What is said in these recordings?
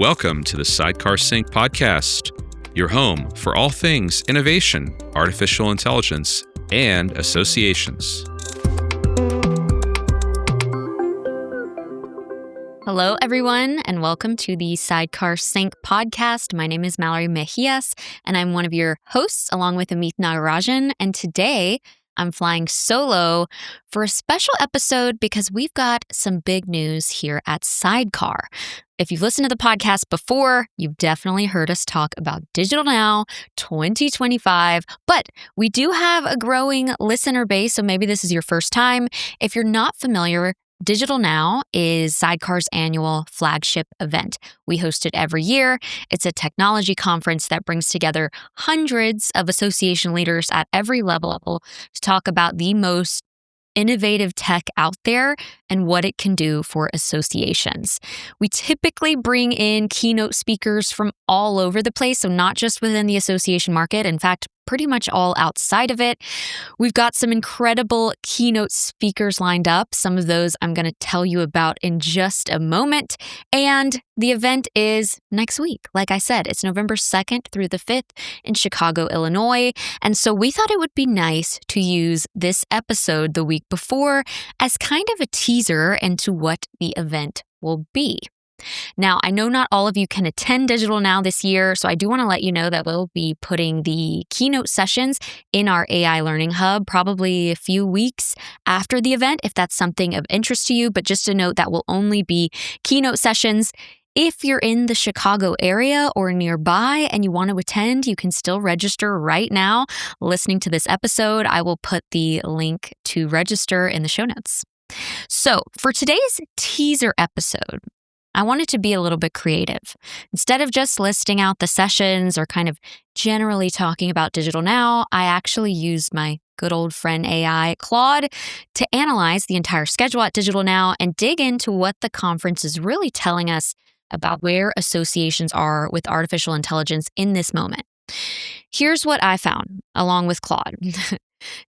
Welcome to the Sidecar Sync podcast, your home for all things innovation, artificial intelligence, and associations. Hello, everyone, and welcome to the Sidecar Sync podcast. My name is Mallory Mejias, and I'm one of your hosts, along with Amit Nagarajan. And today, I'm flying solo for a special episode because we've got some big news here at Sidecar. If you've listened to the podcast before, you've definitely heard us talk about digitalNow 2025, but we do have a growing listener base, so maybe this is your first time. If you're not familiar, digitalNow is Sidecar's annual flagship event. We host it every year. It's a technology conference that brings together hundreds of association leaders at every level to talk about the most innovative tech out there and what it can do for associations. We typically bring in keynote speakers from all over the place, so not just within the association market, in fact, pretty much all outside of it. We've got some incredible keynote speakers lined up. Some of those I'm going to tell you about in just a moment. And the event is next week. Like I said, it's November 2nd through the 5th in Chicago, Illinois. And so we thought it would be nice to use this episode the week before as kind of a teaser into what the event will be. Now, I know not all of you can attend digitalNow this year, so I do want to let you know that we'll be putting the keynote sessions in our AI Learning Hub probably a few weeks after the event, if that's something of interest to you. But just a note that will only be keynote sessions. If you're in the Chicago area or nearby and you want to attend, you can still register right now. Listening to this episode, I will put the link to register in the show notes. So for today's teaser episode, I wanted to be a little bit creative. Instead of just listing out the sessions or kind of generally talking about digitalNow, I actually used my good old friend AI, Claude, to analyze the entire schedule at digitalNow and dig into what the conference is really telling us about where associations are with artificial intelligence in this moment. Here's what I found, along with Claude.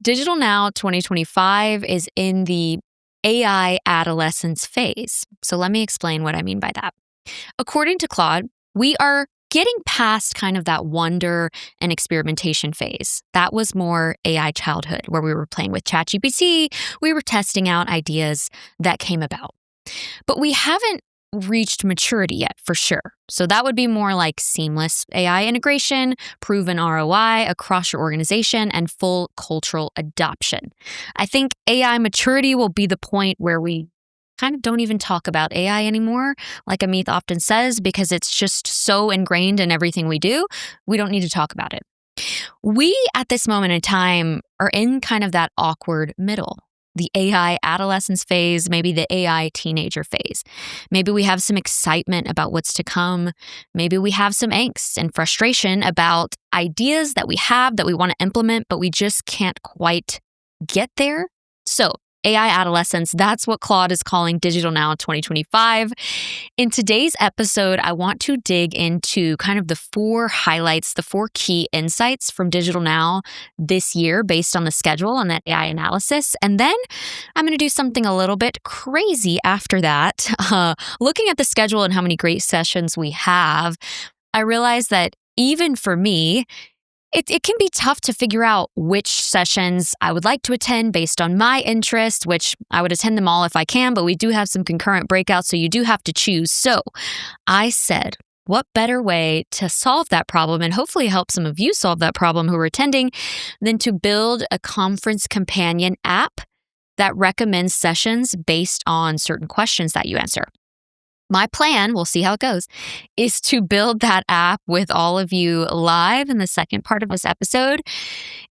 digitalNow 2025 is in the AI adolescence phase. So let me explain what I mean by that. According to Claude, we are getting past kind of that wonder and experimentation phase. That was more AI childhood, where we were playing with ChatGPT, we were testing out ideas that came about. But we haven't reached maturity yet, for sure. So that would be more like seamless AI integration, proven ROI across your organization, and full cultural adoption. I think AI maturity will be the point where we kind of don't even talk about AI anymore, like Amit often says, because it's just so ingrained in everything we do, we don't need to talk about it. We, at this moment in time, are in kind of that awkward middle. The AI adolescence phase, maybe the AI teenager phase. Maybe we have some excitement about what's to come. Maybe we have some angst and frustration about ideas that we have that we want to implement, but we just can't quite get there. So AI adolescence, that's what Claude is calling digitalNow 2025. In today's episode, I want to dig into kind of the four highlights, the four key insights from digitalNow this year based on the schedule and that AI analysis. And then I'm going to do something a little bit crazy after that. Looking at the schedule and how many great sessions we have, I realized that even for me, it can be tough to figure out which sessions I would like to attend based on my interest, which I would attend them all if I can, but we do have some concurrent breakouts, so you do have to choose. So I said, what better way to solve that problem and hopefully help some of you solve that problem who are attending than to build a conference companion app that recommends sessions based on certain questions that you answer. My plan, we'll see how it goes, is to build that app with all of you live in the second part of this episode.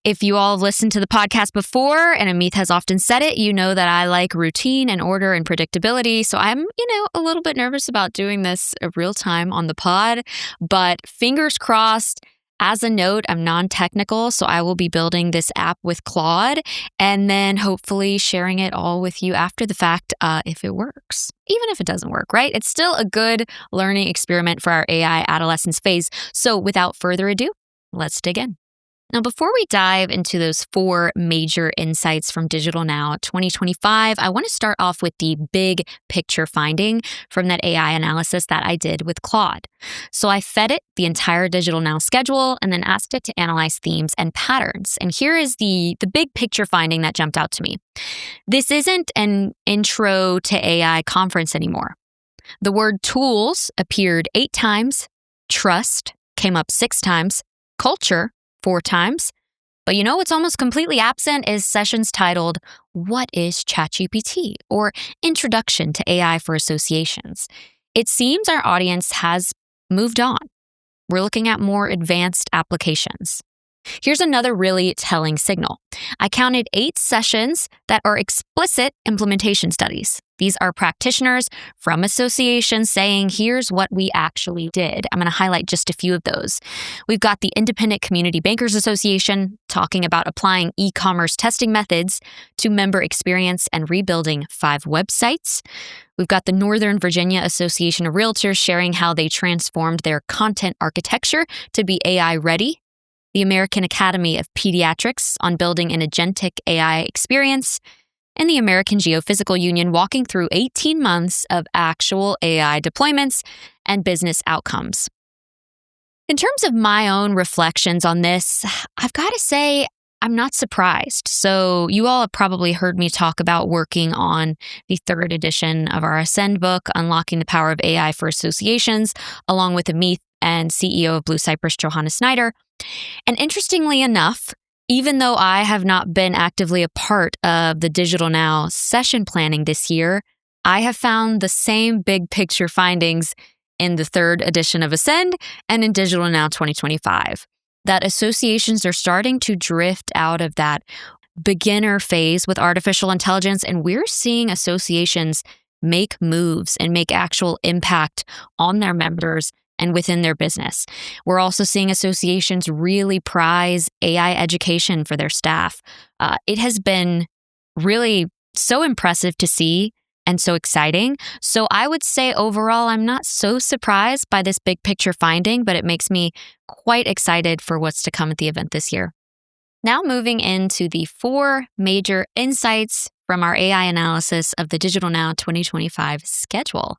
If you all have listened to the podcast before, and Amit has often said it, you know that I like routine and order and predictability. So I'm, a little bit nervous about doing this real time on the pod, but fingers crossed. As a note, I'm non-technical, so I will be building this app with Claude and then hopefully sharing it all with you after the fact if it works. Even if it doesn't work, right? It's still a good learning experiment for our AI adolescence phase. So without further ado, let's dig in. Now, before we dive into those 4 major insights from digitalNow 2025, I want to start off with the big picture finding from that AI analysis that I did with Claude. So I fed it the entire digitalNow schedule and then asked it to analyze themes and patterns. And here is the big picture finding that jumped out to me. This isn't an intro to AI conference anymore. The word tools appeared 8 times, trust came up 6 times, culture 4 times. But you know what's almost completely absent is sessions titled, What is ChatGPT? Or Introduction to AI for Associations. It seems our audience has moved on. We're looking at more advanced applications. Here's another really telling signal. I counted 8 sessions that are explicit implementation studies. These are practitioners from associations saying, here's what we actually did. I'm going to highlight just a few of those. We've got the Independent Community Bankers Association talking about applying e-commerce testing methods to member experience and rebuilding 5 websites. We've got the Northern Virginia Association of Realtors sharing how they transformed their content architecture to be AI ready. The American Academy of Pediatrics on building an agentic AI experience, and the American Geophysical Union walking through 18 months of actual AI deployments and business outcomes. In terms of my own reflections on this, I've got to say I'm not surprised. So you all have probably heard me talk about working on the 3rd edition of our Ascend book, Unlocking the Power of AI for Associations, along with Amit and CEO of Blue Cypress, Johanna Snyder. And interestingly enough, even though I have not been actively a part of the digitalNow session planning this year, I have found the same big picture findings in the 3rd edition of Ascend and in digitalNow 2025, that associations are starting to drift out of that beginner phase with artificial intelligence, and we're seeing associations make moves and make actual impact on their members and within their business. We're also seeing associations really prize AI education for their staff. It has been really so impressive to see and so exciting. So I would say overall, I'm not so surprised by this big picture finding, but it makes me quite excited for what's to come at the event this year. Now moving into the 4 major insights from our AI analysis of the digitalNow 2025 schedule.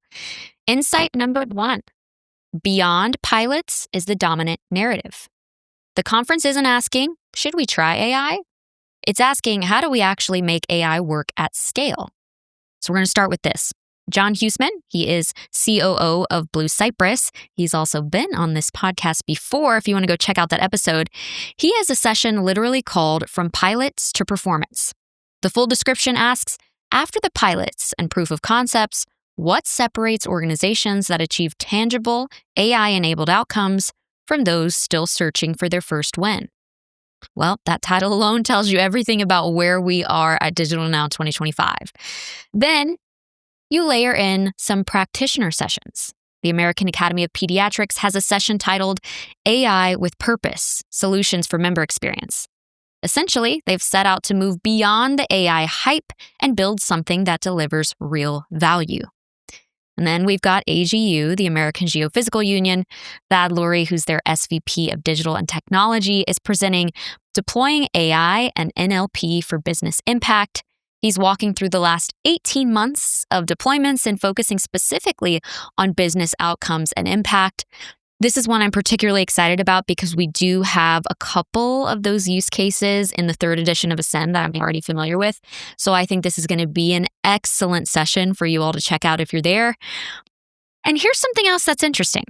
Insight number 1. Beyond pilots is the dominant narrative. The conference isn't asking, should we try AI? It's asking, how do we actually make AI work at scale? So we're going to start with this. John Huesman, he is COO of Blue Cypress. He's also been on this podcast before. If you want to go check out that episode, he has a session literally called From Pilots to Performance. The full description asks, after the pilots and proof of concepts, what separates organizations that achieve tangible AI-enabled outcomes from those still searching for their first win? Well, that title alone tells you everything about where we are at digitalNow 2025. Then you layer in some practitioner sessions. The American Academy of Pediatrics has a session titled AI with Purpose, Solutions for Member Experience. Essentially, they've set out to move beyond the AI hype and build something that delivers real value. And then we've got AGU, the American Geophysical Union. Thad Lurie, who's their SVP of Digital and Technology, is presenting Deploying AI and NLP for Business Impact. He's walking through the last 18 months of deployments and focusing specifically on business outcomes and impact. This is one I'm particularly excited about because we do have a couple of those use cases in the 3rd edition of Ascend that I'm already familiar with. So I think this is going to be an excellent session for you all to check out if you're there. And here's something else that's interesting.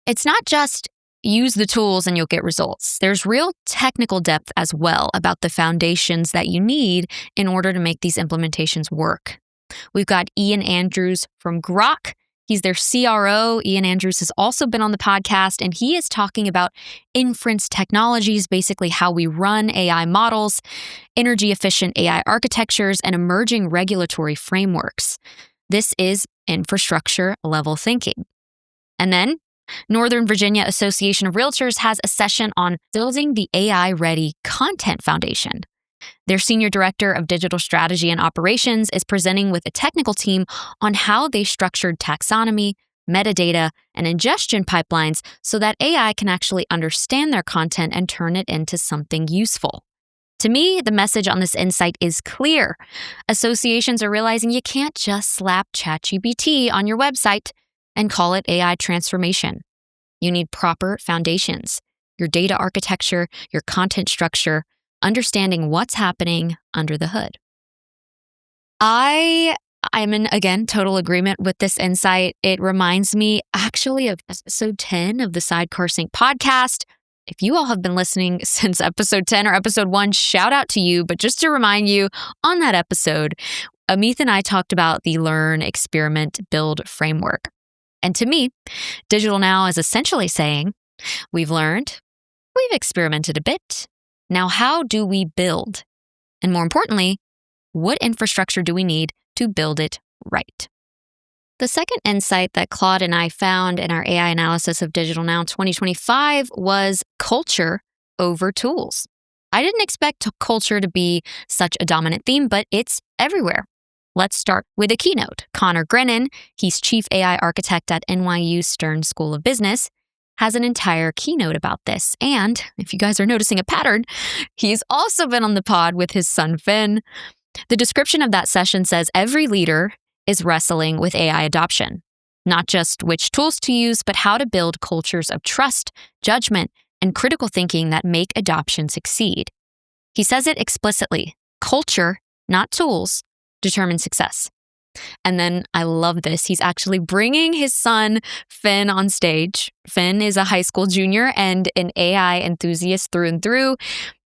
It's not just use the tools and you'll get results. There's real technical depth as well about the foundations that you need in order to make these implementations work. We've got Ian Andrews from Grok. He's their CRO. Ian Andrews has also been on the podcast, and he is talking about inference technologies, basically how we run AI models, energy-efficient AI architectures, and emerging regulatory frameworks. This is infrastructure-level thinking. And then Northern Virginia Association of Realtors has a session on building the AI-ready content foundation. Their Senior Director of Digital Strategy and Operations is presenting with a technical team on how they structured taxonomy, metadata, and ingestion pipelines so that AI can actually understand their content and turn it into something useful. To me, the message on this insight is clear. Associations are realizing you can't just slap ChatGPT on your website and call it AI transformation. You need proper foundations, your data architecture, your content structure, understanding what's happening under the hood. I'm in, again, total agreement with this insight. It reminds me actually of episode 10 of the Sidecar Sync podcast. If you all have been listening since episode 10 or episode 1, shout out to you. But just to remind you, on that episode, Amit and I talked about the learn, experiment, build framework. And to me, digitalNow is essentially saying, we've learned, we've experimented a bit. Now, how do we build? And more importantly, what infrastructure do we need to build it right? The second insight that Claude and I found in our AI analysis of digitalNow 2025 was culture over tools. I didn't expect culture to be such a dominant theme, but it's everywhere. Let's start with a keynote. Connor Grennan, he's Chief AI Architect at NYU Stern School of Business, has an entire keynote about this. And if you guys are noticing a pattern, he's also been on the pod with his son, Finn. The description of that session says every leader is wrestling with AI adoption, not just which tools to use, but how to build cultures of trust, judgment, and critical thinking that make adoption succeed. He says it explicitly: culture, not tools, determine success. And then I love this. He's actually bringing his son, Finn, on stage. Finn is a high school junior and an AI enthusiast through and through.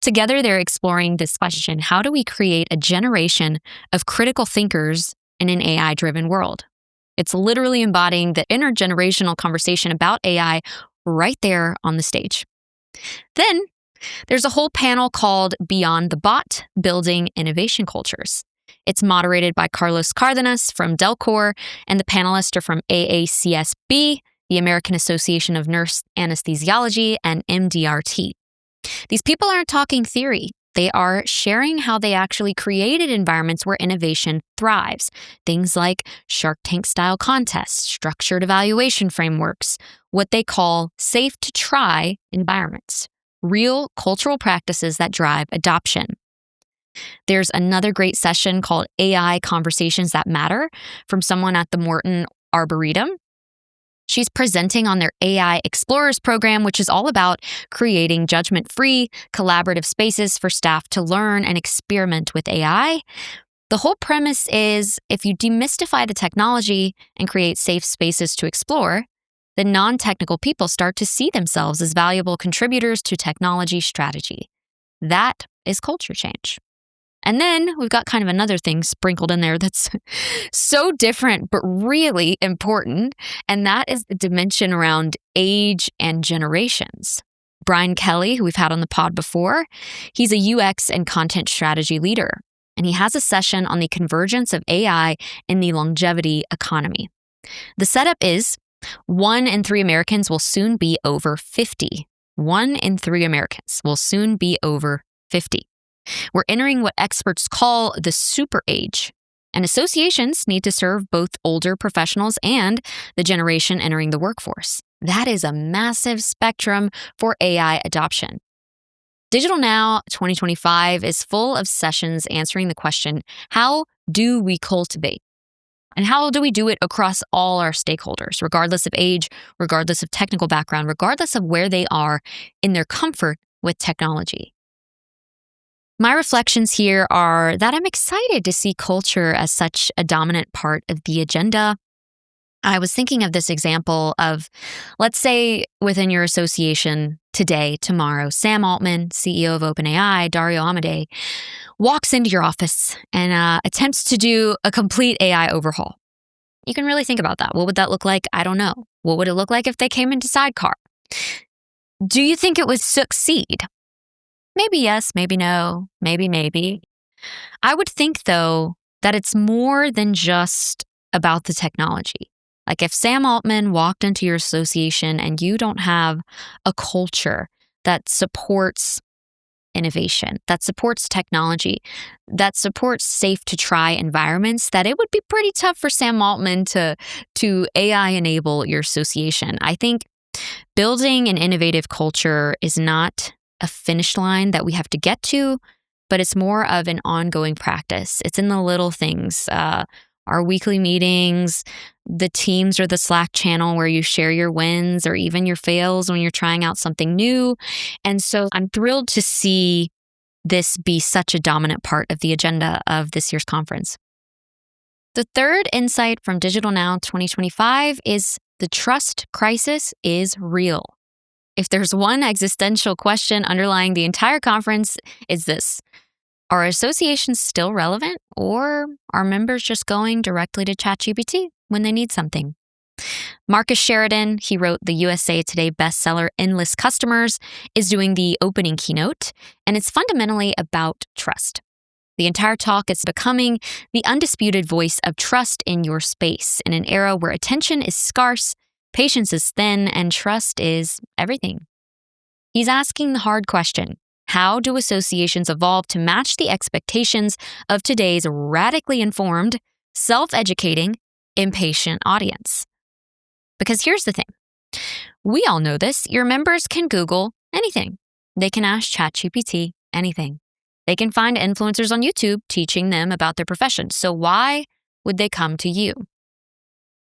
Together, they're exploring this question: how do we create a generation of critical thinkers in an AI-driven world? It's literally embodying the intergenerational conversation about AI right there on the stage. Then there's a whole panel called Beyond the Bot, Building Innovation Cultures. It's moderated by Carlos Cardenas from Delcor, and the panelists are from AACSB, the American Association of Nurse Anesthesiology, and MDRT. These people aren't talking theory. They are sharing how they actually created environments where innovation thrives. Things like Shark Tank-style contests, structured evaluation frameworks, what they call safe-to-try environments, real cultural practices that drive adoption. There's another great session called AI Conversations That Matter from someone at the Morton Arboretum. She's presenting on their AI Explorers program, which is all about creating judgment-free, collaborative spaces for staff to learn and experiment with AI. The whole premise is if you demystify the technology and create safe spaces to explore, then non-technical people start to see themselves as valuable contributors to technology strategy. That is culture change. And then we've got kind of another thing sprinkled in there that's so different, but really important. And that is the dimension around age and generations. Brian Kelly, who we've had on the pod before, he's a UX and content strategy leader. And he has a session on the convergence of AI in the longevity economy. The setup is 1 in 3 Americans will soon be over 50. 1 in 3 Americans will soon be over 50. We're entering what experts call the super age, and associations need to serve both older professionals and the generation entering the workforce. That is a massive spectrum for AI adoption. digitalNow 2025 is full of sessions answering the question, how do we cultivate? And how do we do it across all our stakeholders, regardless of age, regardless of technical background, regardless of where they are in their comfort with technology? My reflections here are that I'm excited to see culture as such a dominant part of the agenda. I was thinking of this example of, let's say within your association today, tomorrow, Sam Altman, CEO of OpenAI, Dario Amodei, walks into your office and attempts to do a complete AI overhaul. You can really think about that. What would that look like? I don't know. What would it look like if they came into Sidecar? Do you think it would succeed? Maybe yes, maybe no, maybe. I would think, though, that it's more than just about the technology. Like if Sam Altman walked into your association and you don't have a culture that supports innovation, that supports technology, that supports safe to try environments, that it would be pretty tough for Sam Altman to AI enable your association. I think building an innovative culture is not a finish line that we have to get to, but it's more of an ongoing practice. It's in the little things, our weekly meetings, the Teams or the Slack channel where you share your wins or even your fails when you're trying out something new. And so I'm thrilled to see this be such a dominant part of the agenda of this year's conference. The third insight from digitalNow 2025 is the trust crisis is real. If there's one existential question underlying the entire conference, it's this. Are associations still relevant, or are members just going directly to ChatGPT when they need something? Marcus Sheridan, he wrote the USA Today bestseller Endless Customers, is doing the opening keynote, and it's fundamentally about trust. The entire talk is becoming the undisputed voice of trust in your space in an era where attention is scarce, patience is thin, and trust is everything. He's asking the hard question. How do associations evolve to match the expectations of today's radically informed, self-educating, impatient audience? Because here's the thing. We all know this. Your members can Google anything. They can ask ChatGPT anything. They can find influencers on YouTube teaching them about their profession. So why would they come to you?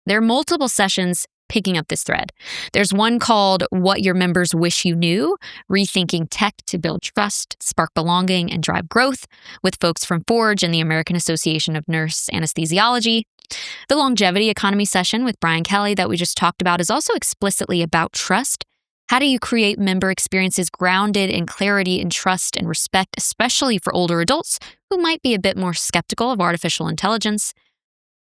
There are multiple sessions picking up this thread. There's one called What Your Members Wish You Knew, Rethinking Tech to Build Trust, Spark Belonging, and Drive Growth, with folks from Forge and the American Association of Nurse Anesthesiology. The Longevity Economy session with Brian Kelly that we just talked about is also explicitly about trust. How do you create member experiences grounded in clarity and trust and respect, especially for older adults who might be a bit more skeptical of artificial intelligence?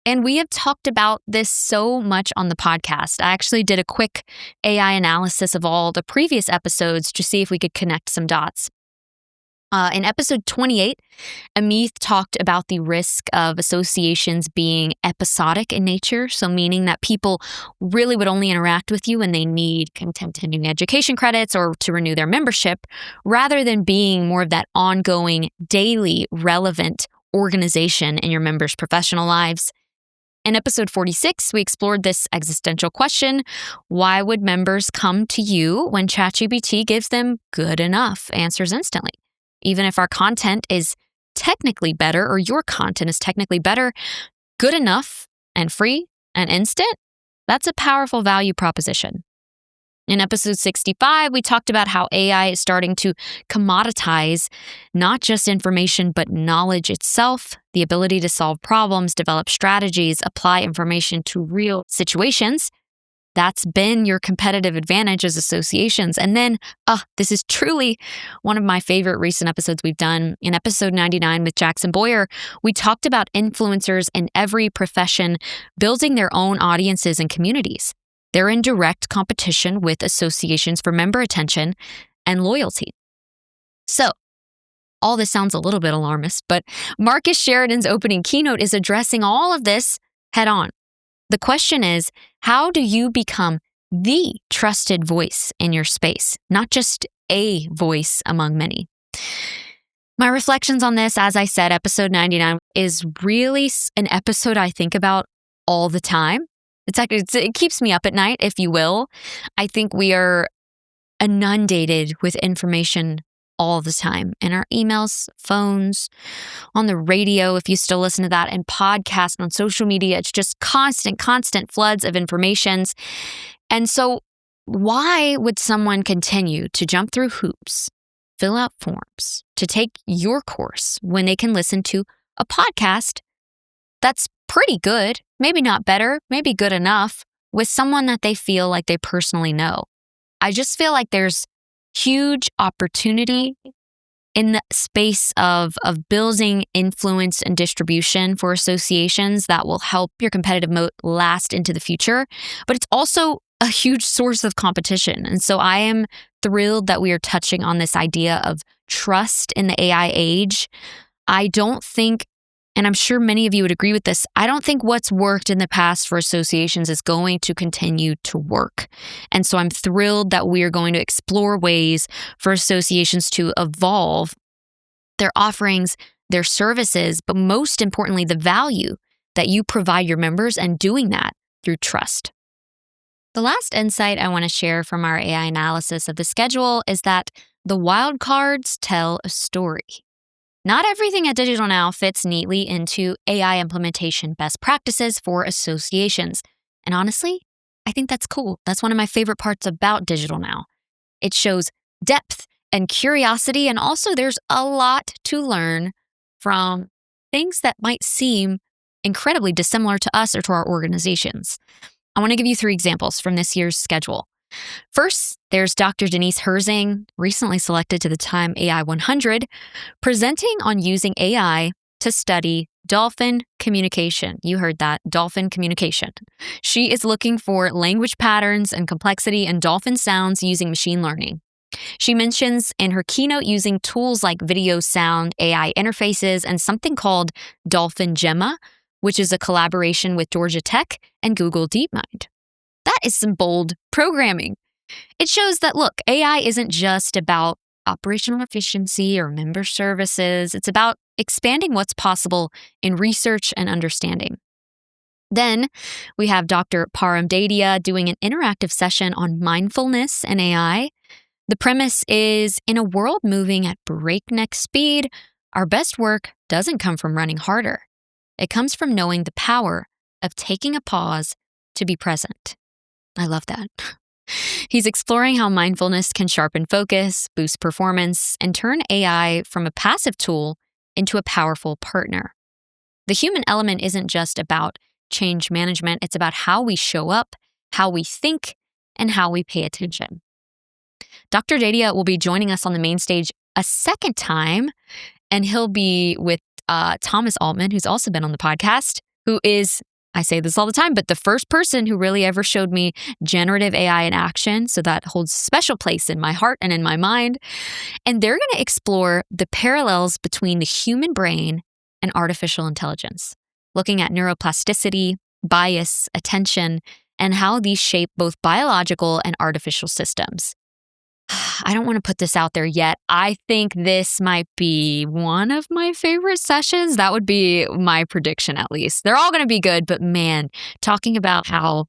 And we have talked about this so much on the podcast. I actually did a quick AI analysis of all the previous episodes to see if we could connect some dots. In episode 28, Amit talked about the risk of associations being episodic in nature, so meaning that people really would only interact with you when they need continuing education credits or to renew their membership, rather than being more of that ongoing, daily, relevant organization in your members' professional lives. In episode 46, we explored this existential question: why would members come to you when ChatGPT gives them good enough answers instantly? Even if our content is technically better, or your content is technically better, good enough and free and instant, that's a powerful value proposition. In episode 65, we talked about how AI is starting to commoditize not just information, but knowledge itself, the ability to solve problems, develop strategies, apply information to real situations. That's been your competitive advantage as associations. And then, this is truly one of my favorite recent episodes we've done. In episode 99 with Jackson Boyer, we talked about influencers in every profession building their own audiences and communities. They're in direct competition with associations for member attention and loyalty. So, all this sounds a little bit alarmist, but Marcus Sheridan's opening keynote is addressing all of this head on. The question is, how do you become the trusted voice in your space, not just a voice among many? My reflections on this, as I said, episode 99 is really an episode I think about all the time. It keeps me up at night, if you will. I think we are inundated with information all the time in our emails, phones, on the radio, if you still listen to that, and podcasts, on social media. It's just constant floods of informations. And so why would someone continue to jump through hoops, fill out forms, to take your course when they can listen to a podcast that's pretty good, maybe not better, maybe good enough, with someone that they feel like they personally know? I just feel like there's huge opportunity in the space of building influence and distribution for associations that will help your competitive moat last into the future. But it's also a huge source of competition. And so I am thrilled that we are touching on this idea of trust in the AI age. I don't think And I'm sure many of you would agree with this. I don't think what's worked in the past for associations is going to continue to work. And so I'm thrilled that we are going to explore ways for associations to evolve their offerings, their services, but most importantly, the value that you provide your members, and doing that through trust. The last insight I want to share from our AI analysis of the schedule is that the wildcards tell a story. Not everything at digitalNow fits neatly into AI implementation best practices for associations. And honestly, I think that's cool. That's one of my favorite parts about digitalNow. It shows depth and curiosity, and also there's a lot to learn from things that might seem incredibly dissimilar to us or to our organizations. I want to give you 3 examples from this year's schedule. First, there's Dr. Denise Herzing, recently selected to the Time AI 100, presenting on using AI to study dolphin communication. You heard that, dolphin communication. She is looking for language patterns and complexity in dolphin sounds using machine learning. She mentions in her keynote using tools like video sound AI interfaces and something called Dolphin Gemma, which is a collaboration with Georgia Tech and Google DeepMind. That is some bold programming. It shows that, look, AI isn't just about operational efficiency or member services. It's about expanding what's possible in research and understanding. Then we have Dr. Param Dadia doing an interactive session on mindfulness and AI. The premise is, in a world moving at breakneck speed, our best work doesn't come from running harder. It comes from knowing the power of taking a pause to be present. I love that. He's exploring how mindfulness can sharpen focus, boost performance, and turn AI from a passive tool into a powerful partner. The human element isn't just about change management, it's about how we show up, how we think, and how we pay attention. Dr. Dadia will be joining us on the main stage a second time, and he'll be with Thomas Altman, who's also been on the podcast, who is, I say this all the time, but the first person who really ever showed me generative AI in action. So that holds a special place in my heart and in my mind. And they're going to explore the parallels between the human brain and artificial intelligence, looking at neuroplasticity, bias, attention, and how these shape both biological and artificial systems. I don't want to put this out there yet. I think this might be one of my favorite sessions. That would be my prediction, at least. They're all going to be good, but man, talking about how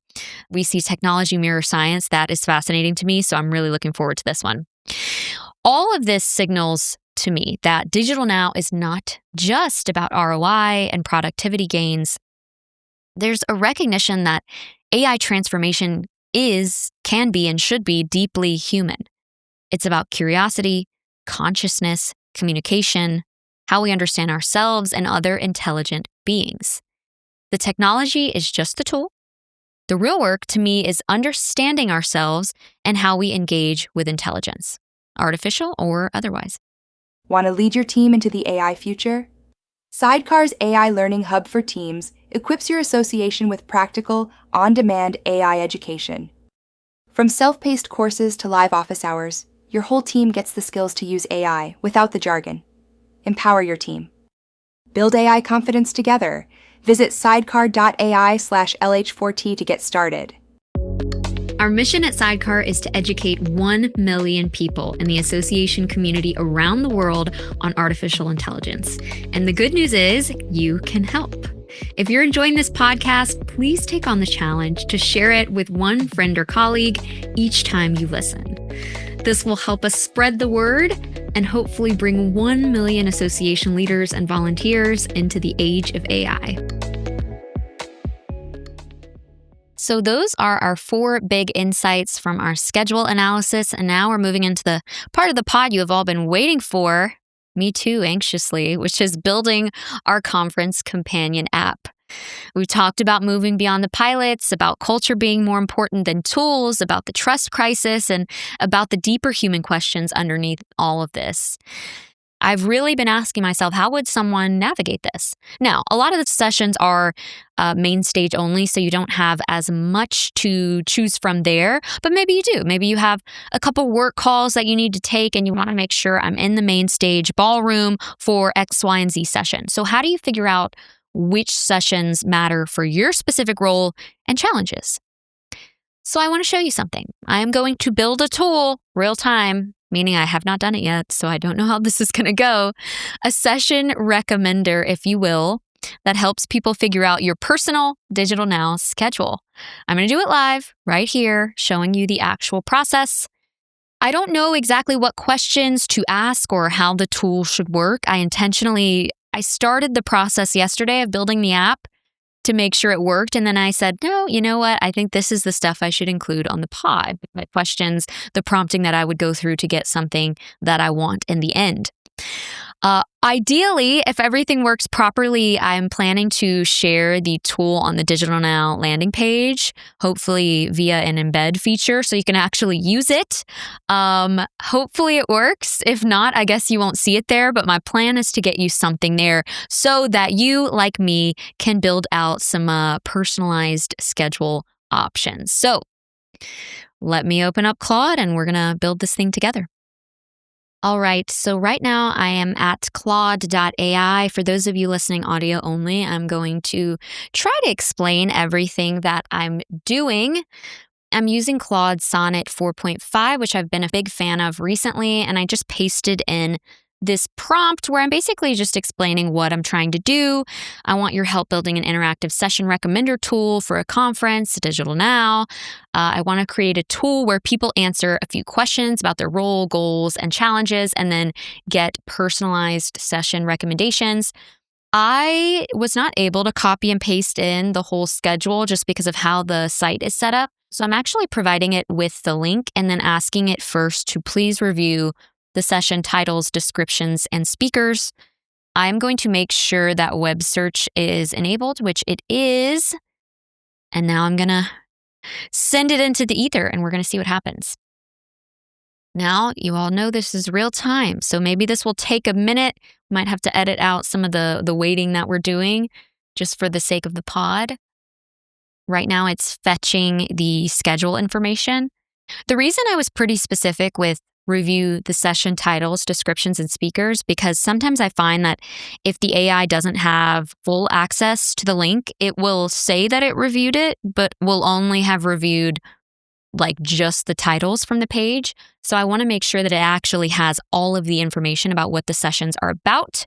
we see technology mirror science, that is fascinating to me. So I'm really looking forward to this one. All of this signals to me that digitalNow is not just about ROI and productivity gains. There's a recognition that AI transformation can be, and should be deeply human. It's about curiosity, consciousness, communication, how we understand ourselves and other intelligent beings. The technology is just the tool. The real work to me is understanding ourselves and how we engage with intelligence, artificial or otherwise. Want to lead your team into the AI future? Sidecar's AI Learning Hub for Teams equips your association with practical, on-demand AI education. From self-paced courses to live office hours, your whole team gets the skills to use AI without the jargon. Empower your team. Build AI confidence together. Visit sidecar.ai/LH4T to get started. Our mission at Sidecar is to educate 1 million people in the association community around the world on artificial intelligence. And the good news is you can help. If you're enjoying this podcast, please take on the challenge to share it with one friend or colleague each time you listen. This will help us spread the word and hopefully bring 1 million association leaders and volunteers into the age of AI. So those are our 4 big insights from our schedule analysis. And now we're moving into the part of the pod you have all been waiting for, me too, anxiously, which is building our conference companion app. We've talked about moving beyond the pilots, about culture being more important than tools, about the trust crisis, and about the deeper human questions underneath all of this. I've really been asking myself, how would someone navigate this? Now, a lot of the sessions are main stage only, so you don't have as much to choose from there, but maybe you do. Maybe you have a couple work calls that you need to take and you want to make sure I'm in the main stage ballroom for X, Y, and Z session. So how do you figure out which sessions matter for your specific role and challenges? So I want to show you something. I am going to build a tool real time, meaning I have not done it yet, so I don't know how this is going to go. A session recommender, if you will, that helps people figure out your personal digitalNow schedule. I'm going to do it live right here, showing you the actual process. I don't know exactly what questions to ask or how the tool should work. I started the process yesterday of building the app to make sure it worked. And then I said, no, you know what? I think this is the stuff I should include on the pod. My questions, the prompting that I would go through to get something that I want in the end. Ideally, if everything works properly, I'm planning to share the tool on the digitalNow landing page, hopefully via an embed feature so you can actually use it. Hopefully it works. If not, I guess you won't see it there, but my plan is to get you something there so that you, like me, can build out some personalized schedule options. So let me open up Claude and we're going to build this thing together. All right, so right now I am at Claude.ai. For those of you listening audio only, I'm going to try to explain everything that I'm doing. I'm using Claude Sonnet 4.5, which I've been a big fan of recently, and I just pasted in this prompt where I'm basically just explaining what I'm trying to do. I want your help building an interactive session recommender tool for a conference, digitalNow. I want to create a tool where people answer a few questions about their role, goals, and challenges, and then get personalized session recommendations. I was not able to copy and paste in the whole schedule just because of how the site is set up. So I'm actually providing it with the link and then asking it first to please review the session titles, descriptions, and speakers. I'm going to make sure that web search is enabled, which it is. And now I'm going to send it into the ether and we're going to see what happens. Now, you all know this is real time, so maybe this will take a minute. We might have to edit out some of the waiting that we're doing just for the sake of the pod. Right now, it's fetching the schedule information. The reason I was pretty specific with review the session titles, descriptions, and speakers, because sometimes I find that if the AI doesn't have full access to the link, it will say that it reviewed it, but will only have reviewed like just the titles from the page. So I want to make sure that it actually has all of the information about what the sessions are about.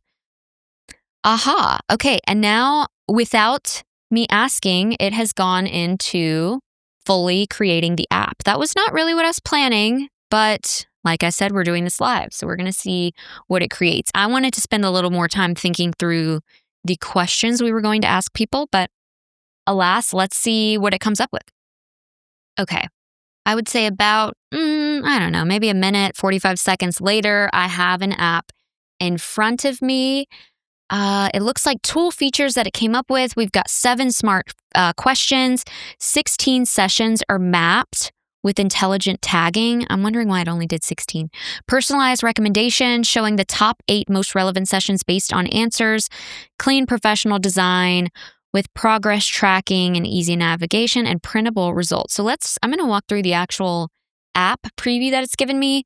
Aha. Okay. And now without me asking, it has gone into fully creating the app. That was not really what I was planning, but like I said, we're doing this live, so we're going to see what it creates. I wanted to spend a little more time thinking through the questions we were going to ask people, but alas, let's see what it comes up with. Okay. I would say about, I don't know, maybe a minute, 45 seconds later, I have an app in front of me. It looks like tool features that it came up with. We've got 7 smart questions. 16 sessions are mapped with intelligent tagging. I'm wondering why it only did 16. Personalized recommendation showing the top 8 most relevant sessions based on answers. Clean professional design with progress tracking and easy navigation and printable results. So I'm going to walk through the actual app preview that it's given me.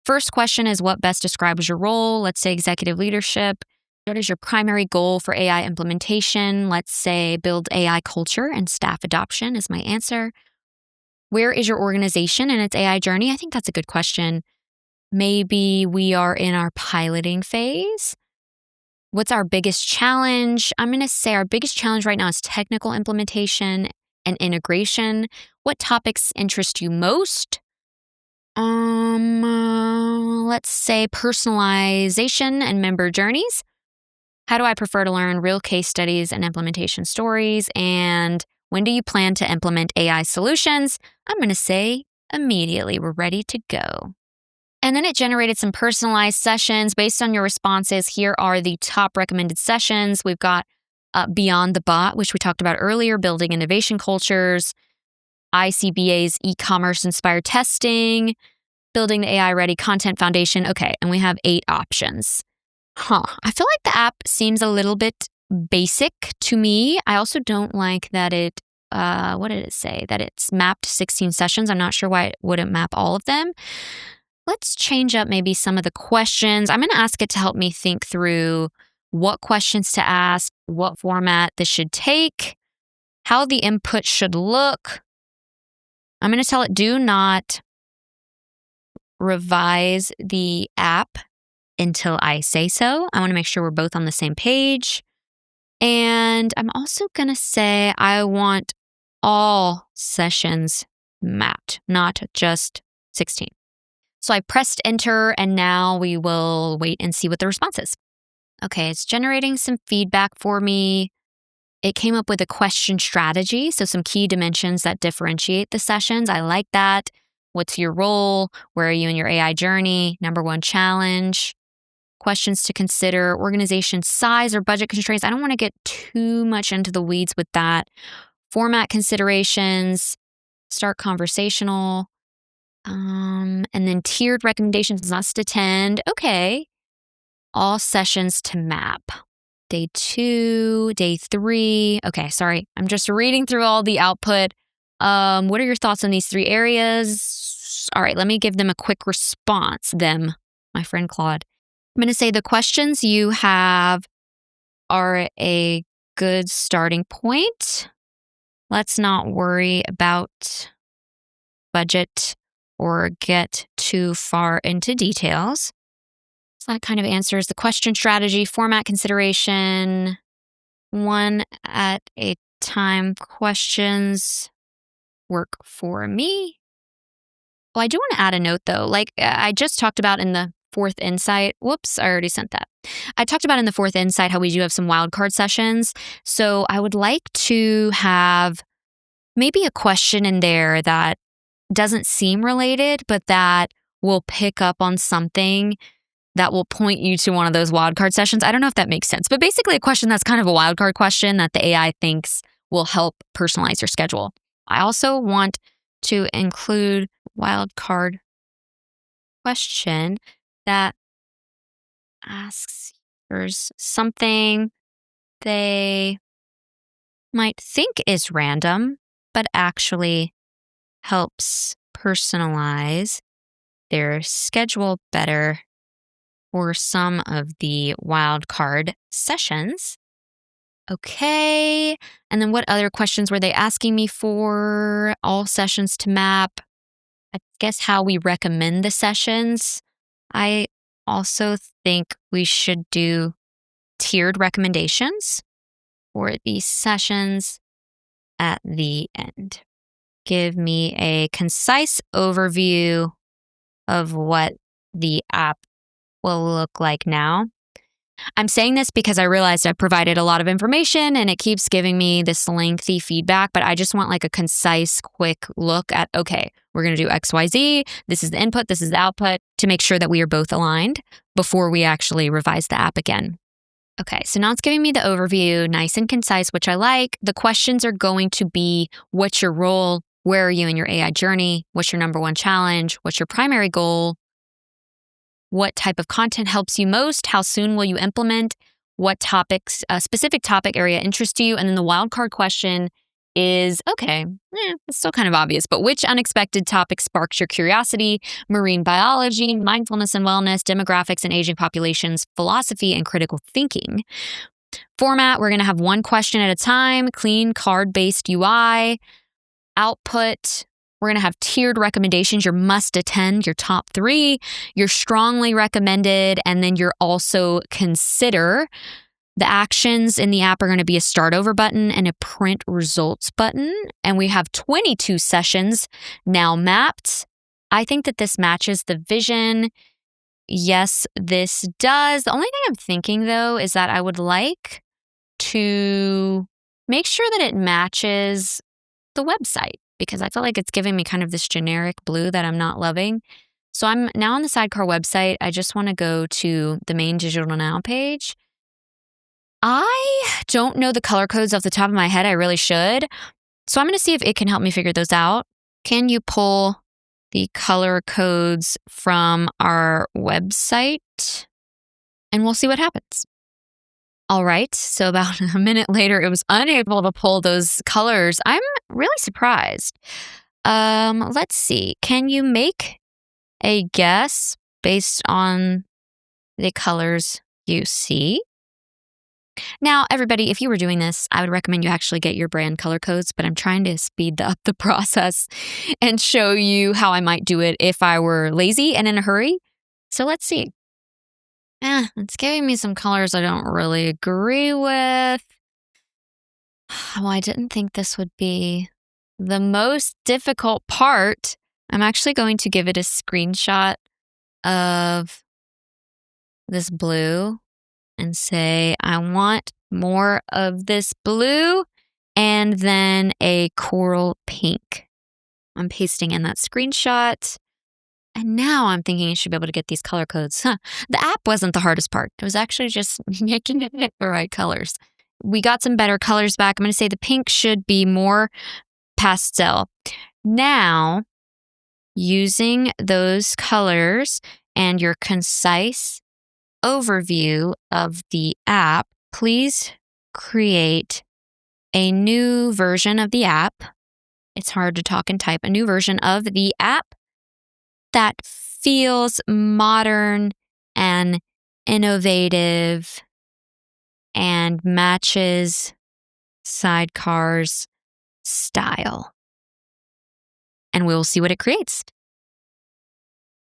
First question is, what best describes your role? Let's say executive leadership. What is your primary goal for AI implementation? Let's say build AI culture and staff adoption is my answer. Where is your organization in its AI journey? I think that's a good question. Maybe we are in our piloting phase. What's our biggest challenge? I'm going to say our biggest challenge right now is technical implementation and integration. What topics interest you most? Let's say personalization and member journeys. How do I prefer to learn real case studies and implementation stories? And when do you plan to implement AI solutions? I'm going to say immediately. We're ready to go. And then it generated some personalized sessions based on your responses. Here are the top recommended sessions. We've got Beyond the Bot, which we talked about earlier, building innovation cultures, ICBA's e-commerce inspired testing, building the AI ready content foundation. Okay, and we have 8 options. I feel like the app seems a little bit basic to me. I also don't like that what did it say? That it's mapped 16 sessions. I'm not sure why it wouldn't map all of them. Let's change up maybe some of the questions. I'm going to ask it to help me think through what questions to ask, what format this should take, how the input should look. I'm going to tell it, do not revise the app until I say so. I want to make sure we're both on the same page. And I'm also going to say I want all sessions mapped, not just 16. So I pressed enter, and now we will wait and see what the response is. Okay, it's generating some feedback for me. It came up with a question strategy, so some key dimensions that differentiate the sessions. I like that. What's your role? Where are you in your AI journey? Number one challenge. Questions to consider, organization size or budget constraints. I don't want to get too much into the weeds with that. Format considerations, start conversational, and then tiered recommendations must attend. Okay. All sessions to map. Day 2, day 3. Okay, sorry. I'm just reading through all the output. What are your thoughts on these 3 areas? All right, let me give them a quick response. Them, my friend Claude. I'm going to say the questions you have are a good starting point. Let's not worry about budget or get too into details. So that kind of answers the question strategy, format consideration, one at a time questions work for me. Well, I do want to add a note though. Like I just talked about in the 4th insight. Whoops, I already sent that. I talked about in the 4th insight how we do have some wildcard sessions. So I would like to have maybe a question in there that doesn't seem related, but that will pick up on something that will point you to one of those wildcard sessions. I don't know if that makes sense, but basically a question that's kind of a wildcard question that the AI thinks will help personalize your schedule. I also want to include wildcard question that asks users something they might think is random, but actually helps personalize their schedule better for some of the wildcard sessions. Okay. And then what other questions were they asking me for? All sessions to map. I guess how we recommend the sessions. I also think we should do tiered recommendations for these sessions at the end. Give me a concise overview of what the app will look like now. I'm saying this because I realized I provided a lot of information and it keeps giving me this lengthy feedback, but I just want like a concise, quick look at, okay, we're going to do XYZ. This is the input. This is the output to make sure that we are both aligned before we actually revise the app again. Okay, so now it's giving me the overview, nice and concise, which I like. The questions are going to be, what's your role? Where are you in your AI journey? What's your number one challenge? What's your primary goal? What type of content helps you most? How soon will you implement? What topics, a specific topic area interests you? And then the wildcard question is, okay, it's still kind of obvious, but which unexpected topic sparks your curiosity? Marine biology, mindfulness and wellness, demographics and aging populations, philosophy and critical thinking. Format, we're going to have one question at a time, clean card-based UI. Output, we're going to have tiered recommendations, your must attend, your top 3, your strongly recommended, and then your also consider. The actions in the app are going to be a start over button and a print results button. And we have 22 sessions now mapped. I think that this matches the vision. Yes, this does. The only thing I'm thinking though is that I would like to make sure that it matches the website, because I feel like it's giving me kind of this generic blue that I'm not loving. So I'm now on the Sidecar website. I just want to go to the main digitalNow page. I don't know the color codes off the top of my head. I really should. So I'm going to see if it can help me figure those out. Can you pull the color codes from our website? and we'll see what happens. All right, so about a minute later, it was unable to pull those colors. I'm really surprised. Let's see. Can you make a guess based on the colors you see? Now, everybody, if you were doing this, I would recommend you actually get your brand color codes, but I'm trying to speed up the process and show you how I might do it if I were lazy and in a hurry. So let's see. It's giving me some colors I don't really agree with. Well, I didn't think this would be the most difficult part. I'm actually going to give it a screenshot of this blue and say, I want more of this blue and then a coral pink. I'm pasting in that screenshot. And now I'm thinking I should be able to get these color codes. The app wasn't the hardest part. It was actually just making it the right colors. We got some better colors back. I'm going to say the pink should be more pastel. Now, using those colors and your concise overview of the app, please create a new version of the app. It's hard to talk and type. A new version of the app that feels modern and innovative and matches Sidecar's style. And we'll see what it creates.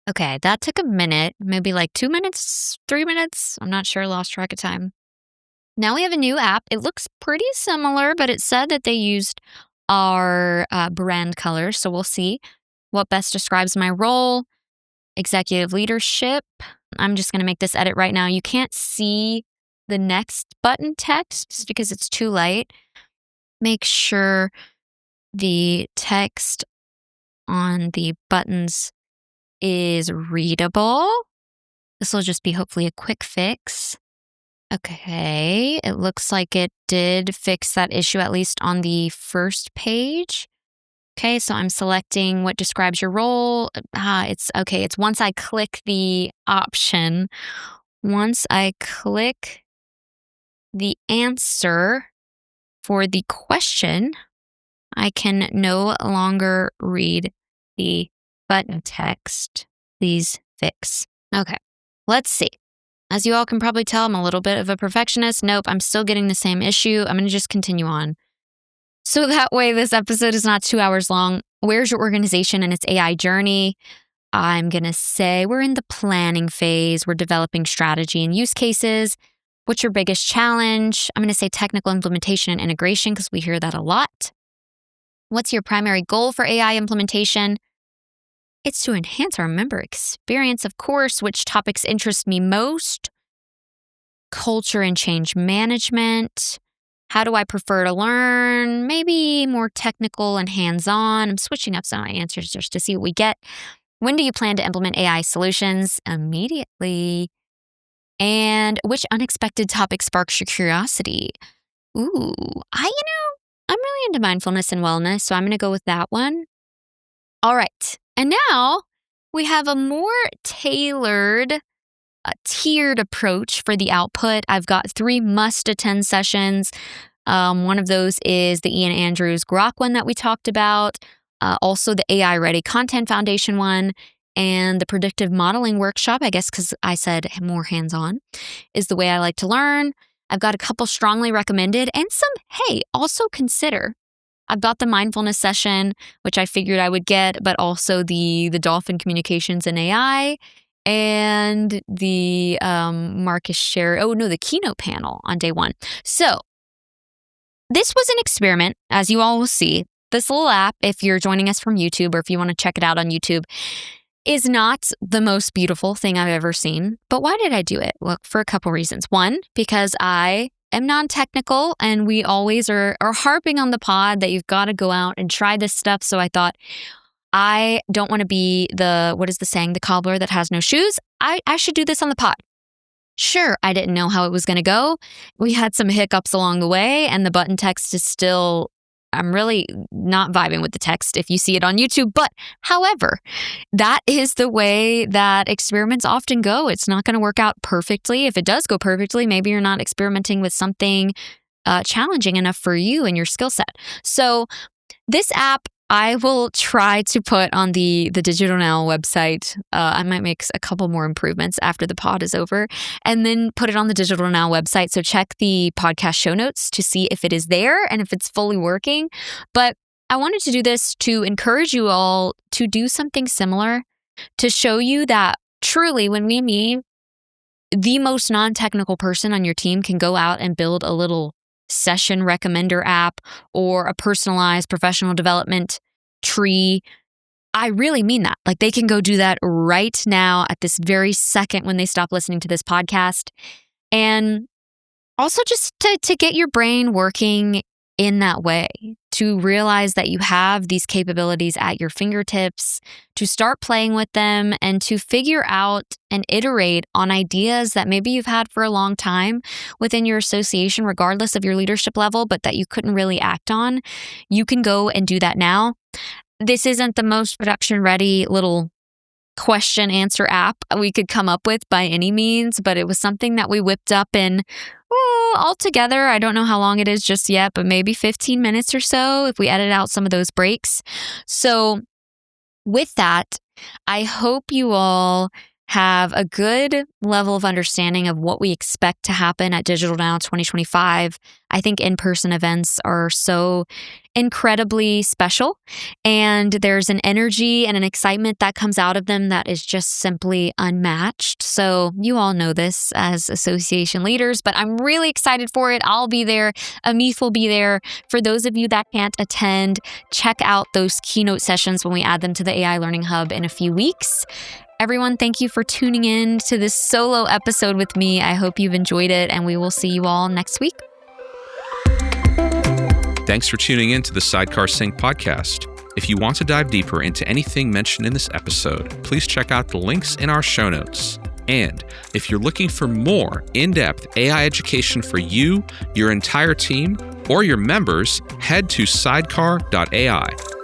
Okay, that took a minute, maybe like 2 minutes, 3 minutes. I'm not sure, lost track of time. Now we have a new app. It looks pretty similar, but it said that they used our brand colors. So we'll see what best describes my role. Executive leadership. I'm just going to make this edit right now. You can't see the next button text just because it's too light. Make sure the text on the buttons is readable. This will just be hopefully a quick fix. Okay, it looks like it did fix that issue, at least on the first page. Okay, so I'm selecting what describes your role. It's once I click the option, once I click the answer for the question, I can no longer read the button text. Please fix. Okay, let's see. As you all can probably tell, I'm a little bit of a perfectionist. Nope, I'm still getting the same issue. I'm going to just continue on. So that way this episode is not 2 hours long. Where's your organization in its AI journey? I'm going to say we're in the planning phase. We're developing strategy and use cases. What's your biggest challenge? I'm going to say technical implementation and integration because we hear that a lot. What's your primary goal for AI implementation? It's to enhance our member experience, of course. Which topics interest me most? Culture and change management. How do I prefer to learn? Maybe more technical and hands-on. I'm switching up some of my answers just to see what we get. When do you plan to implement AI solutions? Immediately. And which unexpected topic sparks your curiosity? Ooh, I'm really into mindfulness and wellness, so I'm going to go with that one. All right. And now we have a more tailored, tiered approach for the output. I've got 3 must-attend sessions. One of those is the Ian Andrews Grok one that we talked about, also the AI Ready Content Foundation one, and the predictive modeling workshop, I guess because I said more hands-on, is the way I like to learn. I've got a couple strongly recommended and some, hey, also consider. I've got the mindfulness session, which I figured I would get, but also the Dolphin communications and AI, and the the keynote panel on day 1. So this was an experiment, as you all will see. This little app, if you're joining us from YouTube or if you want to check it out on YouTube, is not the most beautiful thing I've ever seen. But why did I do it? Well, for a couple reasons. One, because I am non-technical and we always are harping on the pod that you've got to go out and try this stuff. So I thought, I don't want to be the cobbler that has no shoes. I should do this on the pod. Sure, I didn't know how it was going to go. We had some hiccups along the way and the button text is still I'm really not vibing with the text if you see it on YouTube. But however, that is the way that experiments often go. It's not going to work out perfectly. If it does go perfectly, maybe you're not experimenting with something challenging enough for you and your skill set. So this app, I will try to put on the digitalNow website. I might make a couple more improvements after the pod is over and then put it on the digitalNow website. So check the podcast show notes to see if it is there and if it's fully working. But I wanted to do this to encourage you all to do something similar, to show you that truly when we meet, the most non-technical person on your team can go out and build a little session recommender app or a personalized professional development tree. I really mean that. Like, they can go do that right now at this very second when they stop listening to this podcast. And also just to get your brain working in that way, to realize that you have these capabilities at your fingertips, to start playing with them and to figure out and iterate on ideas that maybe you've had for a long time within your association, regardless of your leadership level, but that you couldn't really act on. You can go and do that now. This isn't the most production ready little question answer app we could come up with by any means, but it was something that we whipped up in altogether. I don't know how long it is just yet, but maybe 15 minutes or so if we edit out some of those breaks. So with that, I hope you all have a good level of understanding of what we expect to happen at digitalNow 2025. I think in-person events are so incredibly special, and there's an energy and an excitement that comes out of them that is just simply unmatched. So you all know this as association leaders, but I'm really excited for it. I'll be there. Amit will be there. For those of you that can't attend, check out those keynote sessions when we add them to the AI Learning Hub in a few weeks. Everyone, thank you for tuning in to this solo episode with me. I hope you've enjoyed it, and we will see you all next week. Thanks for tuning in to the Sidecar Sync podcast. If you want to dive deeper into anything mentioned in this episode, please check out the links in our show notes. And if you're looking for more in-depth AI education for you, your entire team, or your members, head to sidecar.ai.